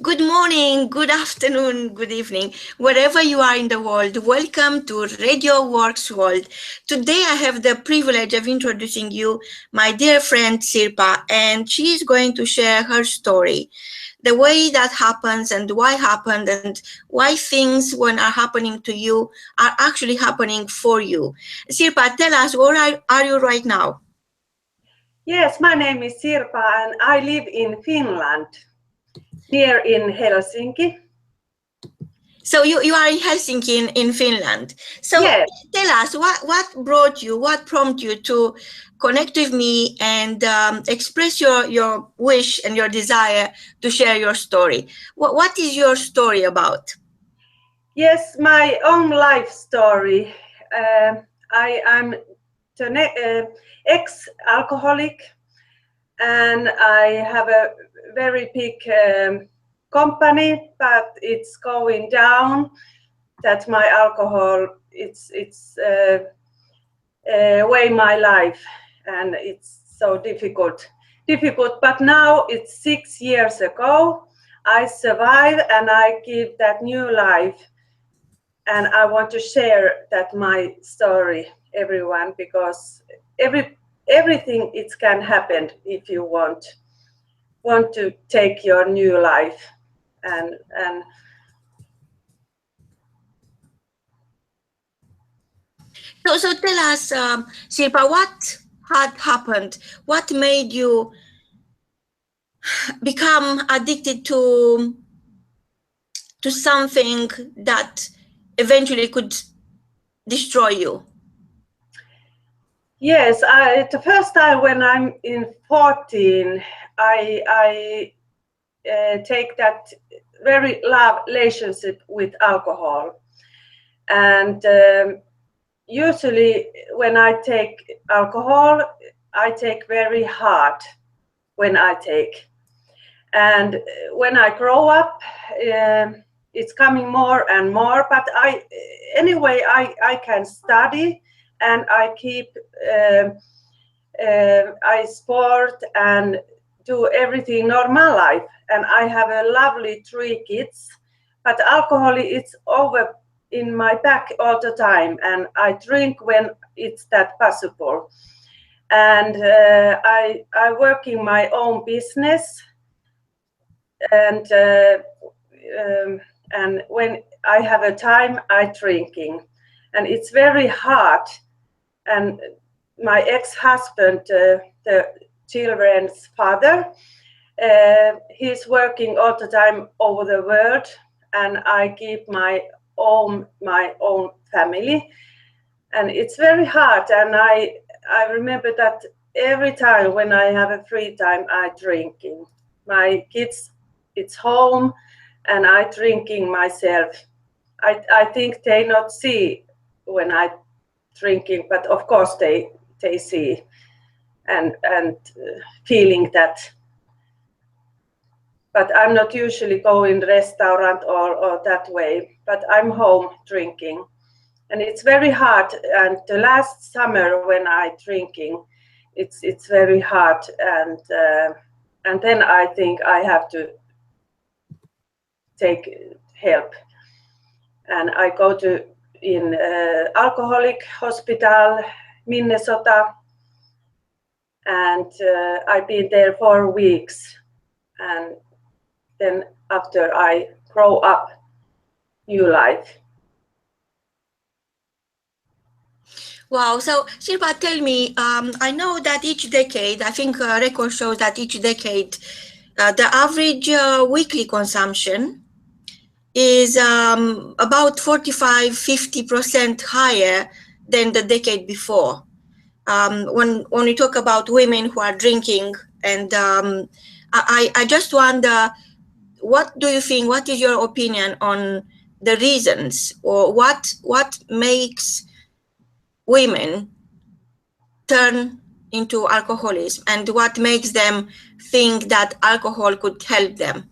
Good morning, good afternoon, good evening, wherever you are in the world. Welcome to Radio Works World. Today I have the privilege of introducing you my dear friend Sirpa, and she is going to share her story. The way that happens and why happened and why things when are happening to you are actually happening for you. Sirpa, tell us where are you right now? Yes, my name is Sirpa and I live in Finland, near in Helsinki. So you are in Helsinki in Finland. So Yes, tell us what prompted you to connect with me and express your wish and your desire to share your story. What is your story about? yes, my own life story. I am an ex-alcoholic and I have a very big company, but it's going down. That my alcohol, it's way my life, and it's so difficult. But now it's 6 years ago. I survived and I give that new life, and I want to share that my story, everyone, because everything it can happen if you want to take your new life and So tell us, Shilpa, what had happened? What made you become addicted to something that eventually could destroy you? Yes, the first time when I'm in 14, I take that very love relationship with alcohol, and usually when I take alcohol, I take very hard when I take, and when I grow up, it's coming more and more. But I can study and I keep. I sport and do everything normal life, and I have a lovely 3 kids. But alcohol it's over in my back all the time, and I drink when it's that possible. And I work in my own business, and and when I have a time, I drinking, and it's very hard. And my ex-husband, the children's father, he's working all the time over the world, and I keep my own family, and it's very hard. And I remember that every time when I have a free time, I drinking. My kids, it's home, and I drinking myself. I think they not see when I drinking, but of course they see and feeling that. But I'm not usually going restaurant or that way, but I'm home drinking, and it's very hard. And the last summer when I drinking, it's very hard, and then I think I have to take help, and I go to in alcoholic hospital, Minnesota, and I've been there for weeks, and then after I grow up, new life. Wow. So, Shilpa, tell me, I know that each decade, I think record shows that each decade, the average weekly consumption is about 45-50% higher than the decade before. When we talk about women who are drinking, and I just wonder, what do you think? What is your opinion on the reasons, or what makes women turn into alcoholism, and what makes them think that alcohol could help them?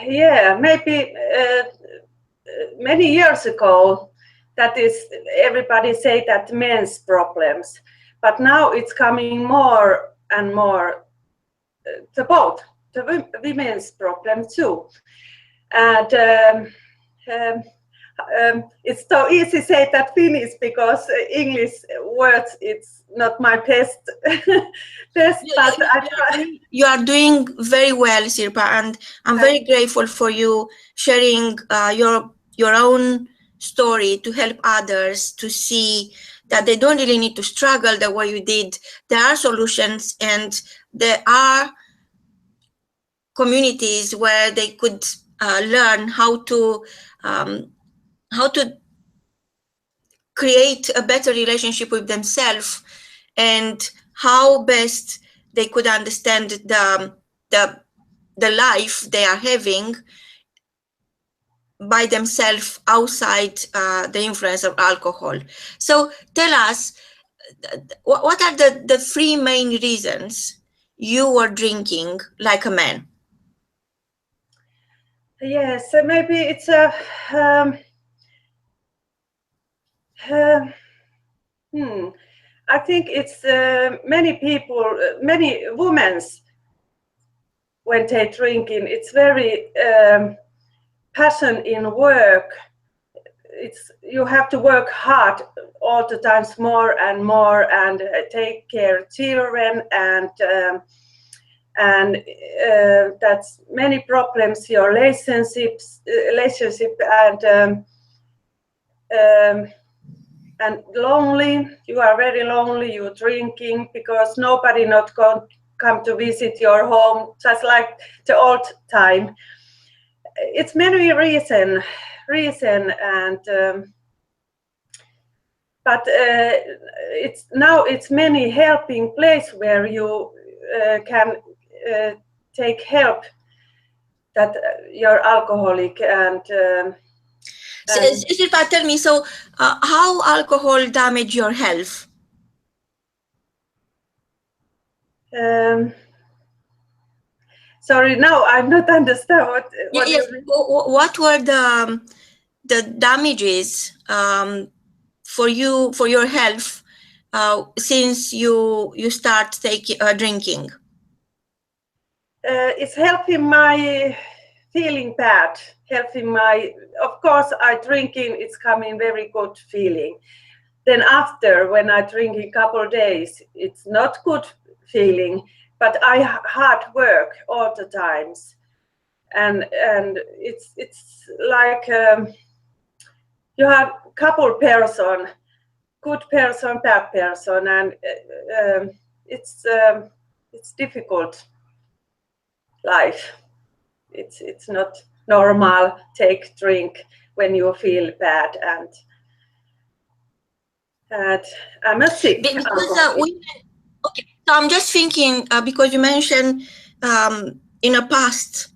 Yeah, maybe many years ago, that is, everybody say that men's problems, but now it's coming more and more both the women's problem too. And it's so easy to say that Finnish because English words it's not my best. But I try. You are doing very well, Sirpa, and I'm very grateful for you sharing your own story to help others to see that they don't really need to struggle the way you did. There are solutions, and there are communities where they could learn how to create a better relationship with themselves, and how best they could understand the life they are having by themselves outside the influence of alcohol. So tell us, what are the three main reasons you were drinking like a man? Yes, so maybe it's a I think it's many people, many women, when they drinking, it's very passion in work. It's you have to work hard all the times more and take care of children and that's many problems your relationship and lonely. You are very lonely. You're drinking because nobody not going come to visit your home, just like the old time. It's many reason and but it's many helping place where you can take help that you're alcoholic and Shilpa, tell me, so how alcohol damage your health? Sorry, now I'm not understand what Yes. What were the damages for you, for your health, since you start drinking? It's helping my feeling bad, helping my, of course I drinking, it's coming very good feeling. Then after, when I drink a couple of days, it's not good feeling, but I hard work all the times. And it's like you have couple person, good person, bad person, and it's difficult life. It's not normal take drink when you feel bad and I'm a sick. Because okay, so I'm just thinking because you mentioned in the past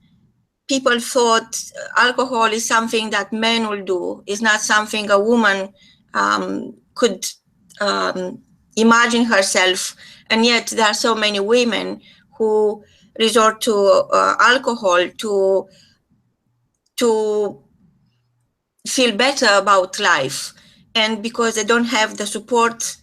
people thought alcohol is something that men will do. It's not something a woman could imagine herself, and yet there are so many women who resort to alcohol to feel better about life, and because they don't have the support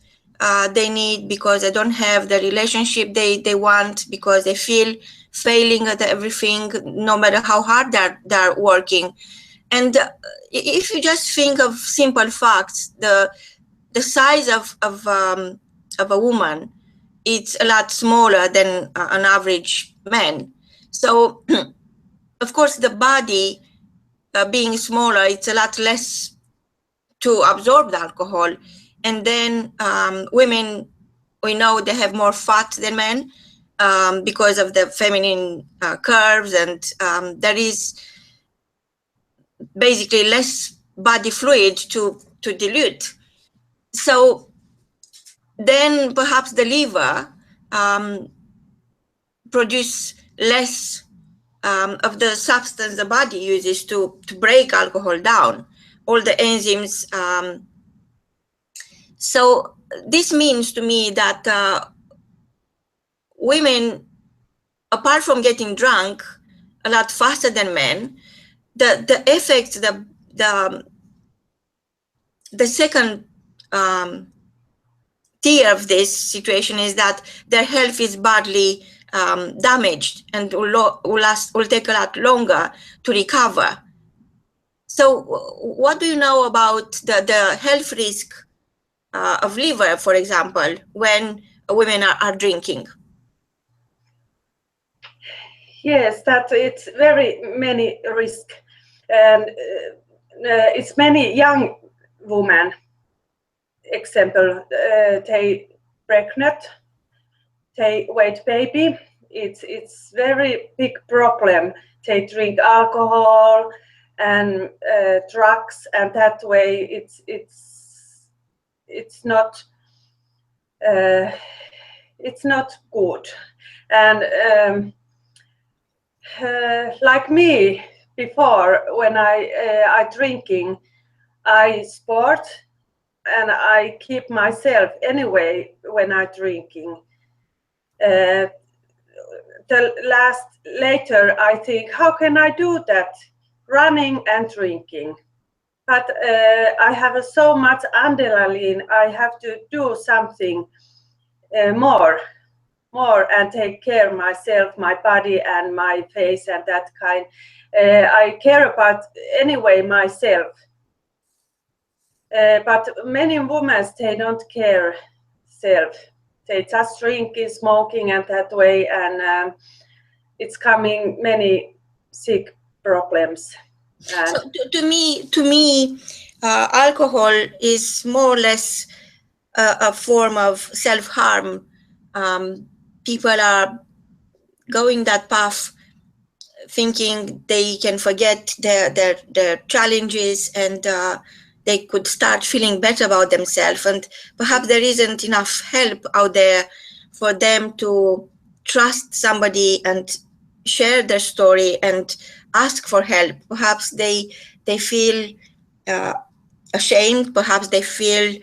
they need, because they don't have the relationship they want, because they feel failing at everything no matter how hard they're working. And if you just think of simple facts, the size of a woman, it's a lot smaller than an average man. So of course the body being smaller, it's a lot less to absorb the alcohol. And then women, we know they have more fat than men because of the feminine curves, and there is basically less body fluid to dilute. So then perhaps the liver produce less of the substance the body uses to break alcohol down, all the enzymes. So this means to me that women, apart from getting drunk a lot faster than men, the effect, the second tier of this situation is that their health is badly damaged and will take a lot longer to recover. So what do you know about the health risk of liver, for example, when women are drinking? Yes, that it's very many risk, and it's many young women. Example, they pregnant, they wait baby. It's very big problem. They drink alcohol and drugs, and that way it's not good. And like me before, when I drinking, I sport and I keep myself anyway when I drinking. Later I think, how can I do that? Running and drinking. But I have so much adrenaline, I have to do something more and take care of myself, my body and my face and that kind. I care about anyway myself. But many women, they don't care self. They just drinking, smoking and that way, and it's coming many sick problems. So to me, alcohol is more or less a form of self-harm. People are going that path thinking they can forget their challenges and they could start feeling better about themselves, and perhaps there isn't enough help out there for them to trust somebody and share their story and ask for help. Perhaps they feel ashamed, perhaps they feel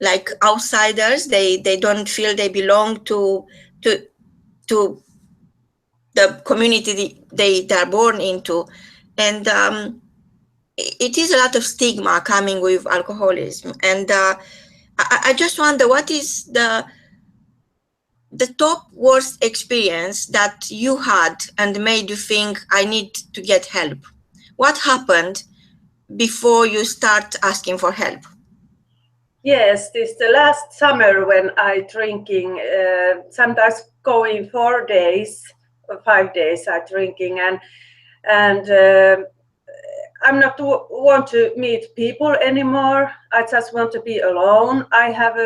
like outsiders, they don't feel they belong to the community they are born into. And it is a lot of stigma coming with alcoholism. And I just wonder, what is the top worst experience that you had and made you think, I need to get help? What happened before you start asking for help? Yes, this the last summer when I drinking, sometimes going 4 days or 5 days I drinking, and I'm not want to meet people anymore. I just want to be alone. I have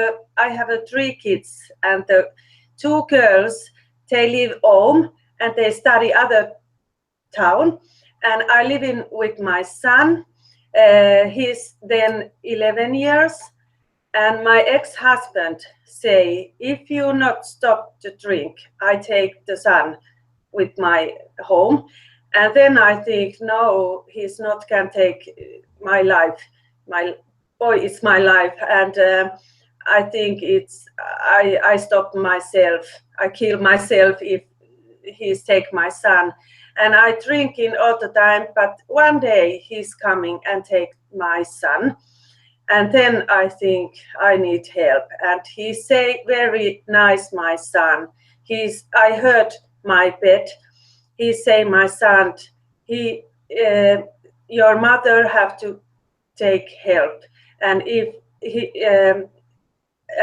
3 kids, and the 2 girls, they live home and they study other town, and I live in with my son. He's then 11 years, and my ex-husband say, if you not stop to drink, I take the son with my home. And then I think, no, he's not can take my life. My boy is my life, and I think it's I stop myself. I kill myself if he's take my son. And I drinking all the time, but one day he's coming and take my son. And then I think I need help. And he say very nice, my son. I heard my bed. He say, my son, your mother have to take help. And if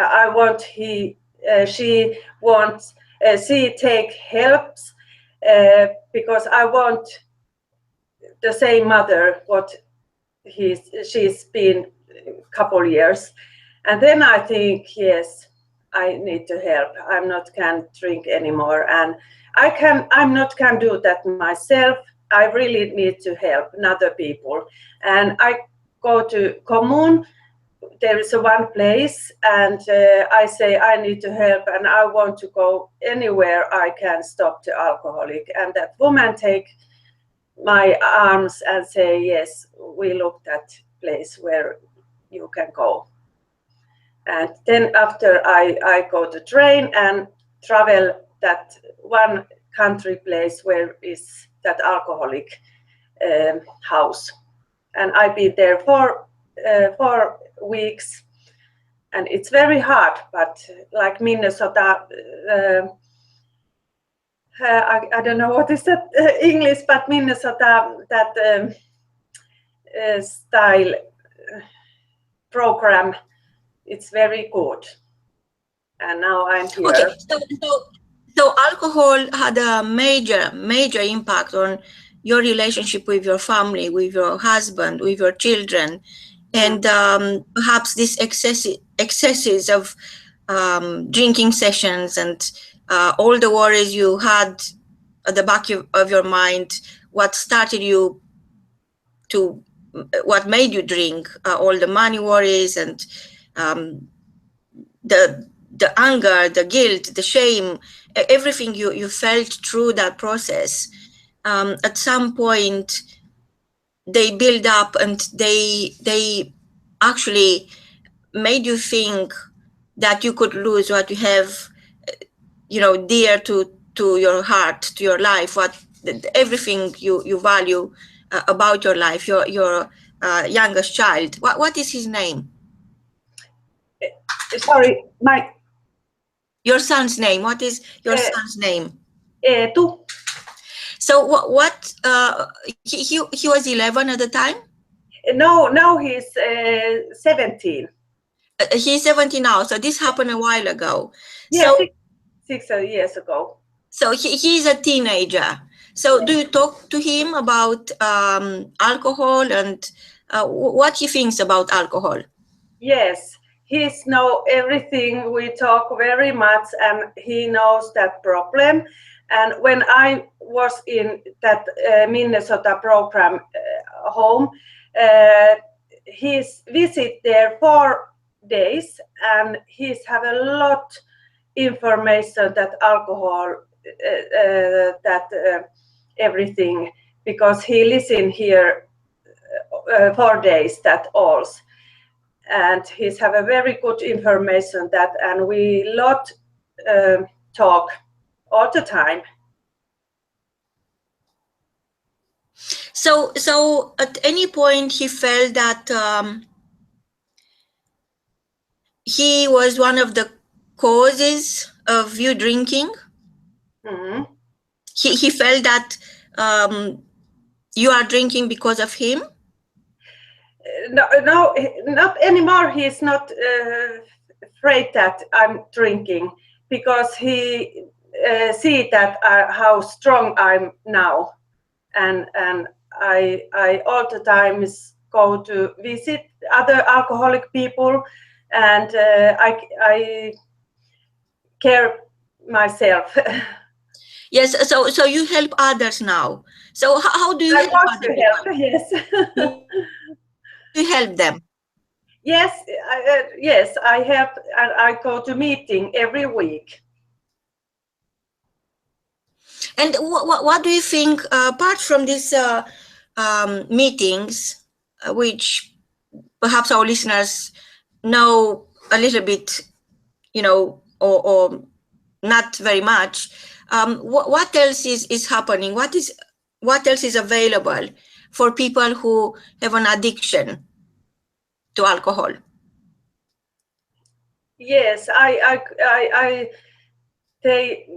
I want she wants she take helps because I want the same mother what she's been couple years. And then I think, yes, I need to help. I'm not can drink anymore, and I'm not can do that myself. I really need to help other people. And I go to commune. There is one place, and I say I need to help, and I want to go anywhere I can stop the alcoholic. And that woman take my arms and say, yes, we looked at place where you can go. And then after I go to train and travel that one country place where is that alcoholic house. And I've been there for 4 weeks, and it's very hard, but like Minnesota, I don't know what is that English, but Minnesota, that style program, it's very good. And now I'm here. Okay, so alcohol had a major impact on your relationship with your family, with your husband, with your children, and perhaps these excesses of drinking sessions and all the worries you had at the back of your mind, what started you to, what made you drink, all the money worries and the anger, the guilt, the shame, everything you felt through that process. At some point, they build up and they actually made you think that you could lose what you have, dear to your heart, to your life, what everything you value about your life, your youngest child. What is his name? Sorry, your son's name. What is your son's name? Eetu. So what he was 11 at the time? No, now he's 17. He's 17 now. So this happened a while ago. Yes, so, 6 years ago. So he's a teenager. So do you talk to him about alcohol and what he thinks about alcohol? Yes, he knows everything. We talk very much, and he knows that problem. And when I was in that Minnesota program home, he's visit there 4 days, and he's have a lot information that alcohol, everything, because he listen here 4 days that also. And he's have a very good information that, and we lot talk all the time. So at any point he felt that he was one of the causes of you drinking? Mm-hmm. He felt that you are drinking because of him? No, not anymore. He's not afraid that I'm drinking, because he see that how strong I'm now, and I all the time go to visit other alcoholic people, and I care myself. Yes, so you help others now. So how do you help other people? Yes. You help them? Yes, yes, I help, and I go to meeting every week. And what do you think, apart from these meetings, which perhaps our listeners know a little bit, or not very much, what else is happening? What else is available for people who have an addiction to alcohol? Yes,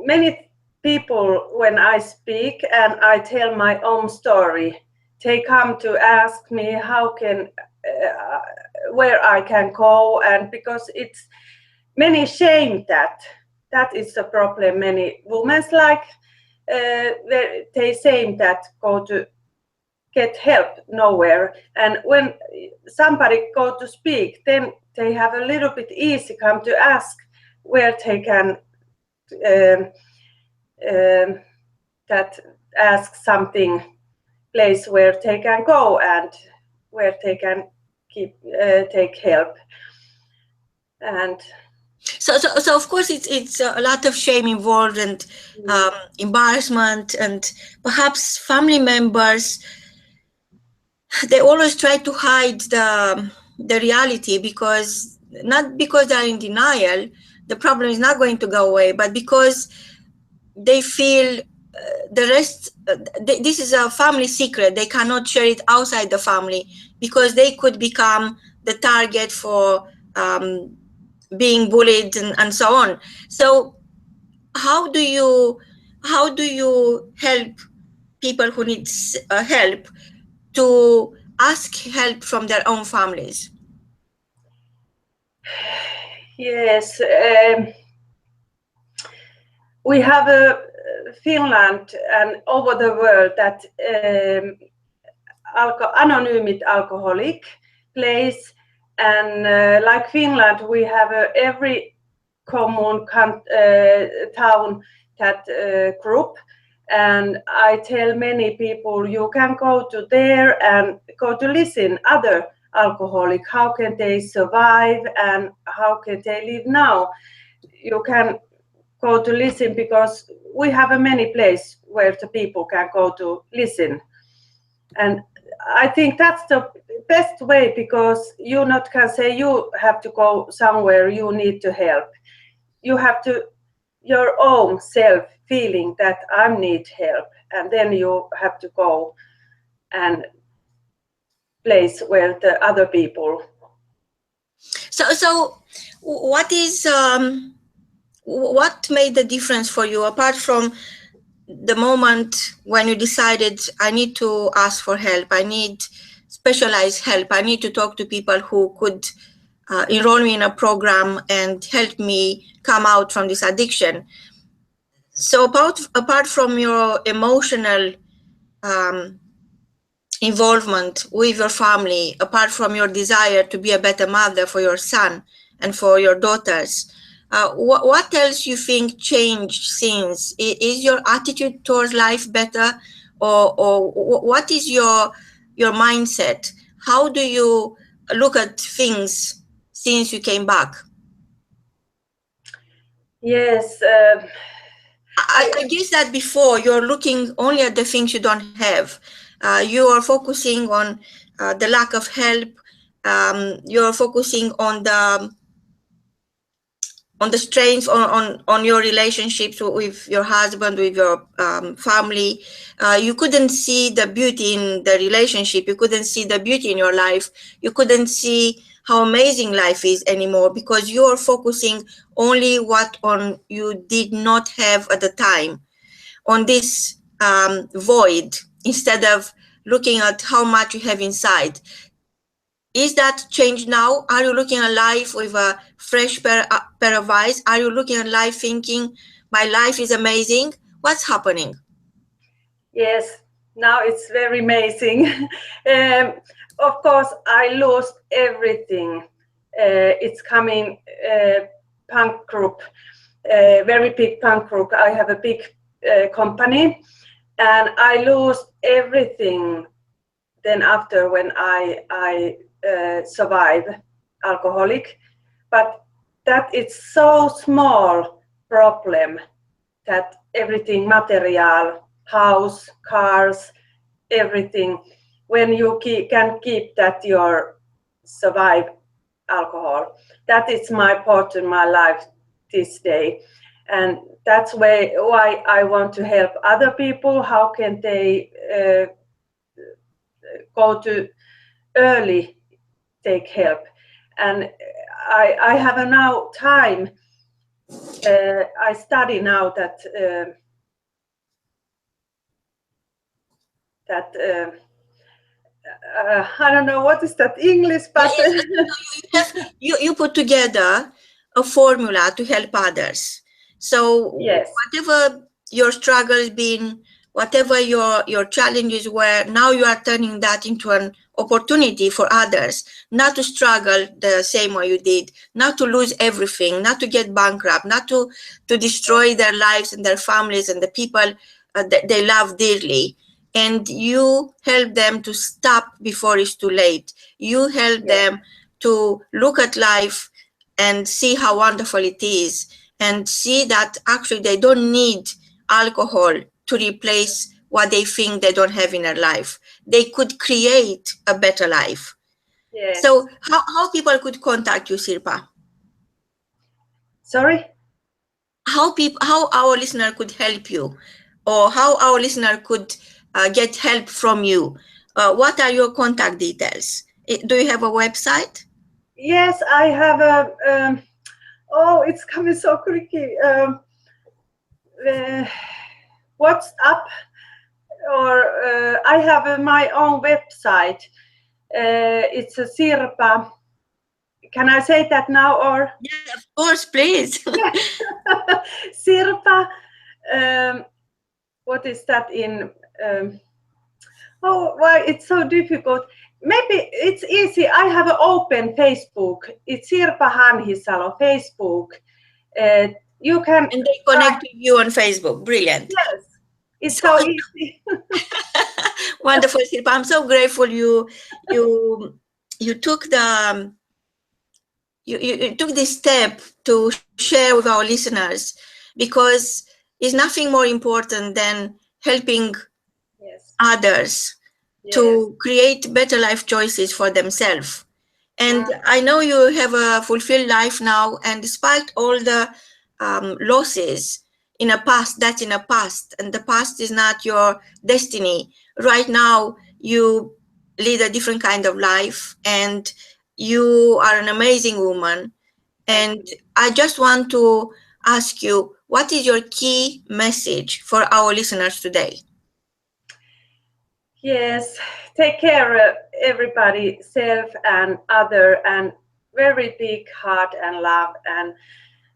many people, when I speak and I tell my own story, they come to ask me where I can go, and because it's many shame that is the problem. Many women they say that go to get help nowhere, and when somebody go to speak, then they have a little bit easy come to ask where they can that ask something place where they can go and where they can take help. And so of course it's a lot of shame involved, and embarrassment, and perhaps family members, they always try to hide the reality, not because they're in denial, the problem is not going to go away, but because they feel the rest, this is a family secret. They cannot share it outside the family because they could become the target for being bullied and so on. So how do you how do you help people who need help to ask help from their own families? Yes, we have a Finland and over the world that anonymous alcoholic place, and like Finland, we have every common town that group. And I tell many people you can go to there and go to listen other alcoholic, how can they survive and how can they live now. You can go to listen because we have a many place where the people can go to listen. And I think that's the best way, because you not can say you have to go somewhere you need to help. You have to your own self feeling that I need help, and then you have to go and place where the other people. So what is what made the difference for you, apart from the moment when you decided I need to ask for help, I need specialized help, I need to talk to people who could enroll me in a program and help me come out from this addiction? So apart from your emotional involvement with your family, apart from your desire to be a better mother for your son and for your daughters, what else you think changed since? Is your attitude towards life better, or what is your mindset? How do you look at things since you came back? Yes, I guess that before you're looking only at the things you don't have. You are focusing on the lack of help. You're focusing on the strains on your relationships with your husband, with your family. You couldn't see the beauty in the relationship. You couldn't see the beauty in your life. You couldn't see how amazing life is anymore, because you're focusing only what on you did not have at the time, on this void, instead of looking at how much you have inside. Is that changed now? Are you looking at life with a fresh pair of eyes? Are you looking at life thinking, my life is amazing? What's happening? yes, now it's very amazing. Of course, I lost everything. It's coming punk group, very big punk group. I have a big company, and I lost everything. Then after when I survive alcoholic, but that it's so small problem that everything material, house, cars, everything, when you can keep that your survive alcohol, that is my part in my life this day. And that's why I want to help other people. How can they go to early take help? And I have now time. I study now that I don't know what is that English, but You put together a formula to help others. So yes, whatever your struggles been, whatever your challenges were, now you are turning that into an opportunity for others not to struggle the same way you did, not to lose everything, not to get bankrupt, not to destroy their lives and their families and the people that they love dearly. And you help them to stop before it's too late. You help them to look at life and see how wonderful it is, and see that actually they don't need alcohol to replace what they think they don't have in their life. They could create a better life. yes. So how people could contact you, Sirpa? Sorry? How our listener could help you, or how our listener could get help from you? What are your contact details? Do you have a website? Yes, I have oh, it's coming so quickly. Uh, WhatsApp, or I have my own website. It's a Sirpa. Can I say that now, or? Yeah, of course, please. Sirpa. What is that in? Oh, why it's so difficult? Maybe it's easy. I have an open Facebook. It's Sirpa Hanhisalo Facebook. You can. And they connect with you on Facebook. Brilliant. Yes, it's so easy. Wonderful, Sirpa. I'm so grateful you took the you took this step to share with our listeners, because it's nothing more important than helping Yes. others to create better life choices for themselves. And I know you have a fulfilled life now, and despite all the losses in the past, that's in the past, and the past is not your destiny. Right now, you lead a different kind of life, and you are an amazing woman. And I just want to ask you, what is your key message for our listeners today? Yes, take care of everybody, self and other, and very big heart and love,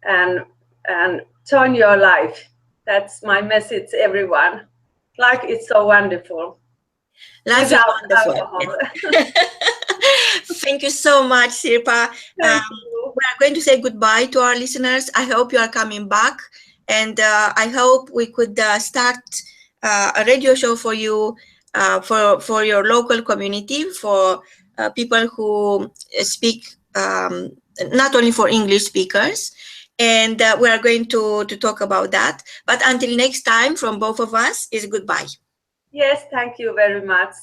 and join your life. That's my message, everyone. Life is so wonderful. Life Without is wonderful. alcohol. Thank you so much, Sirpa. Thank you. We are going to say goodbye to our listeners. I hope you are coming back, and I hope we could start a radio show for you, for your local community, for people who speak, not only for English speakers. And we are going to talk about that. But until next time, from both of us, is goodbye. Yes, thank you very much.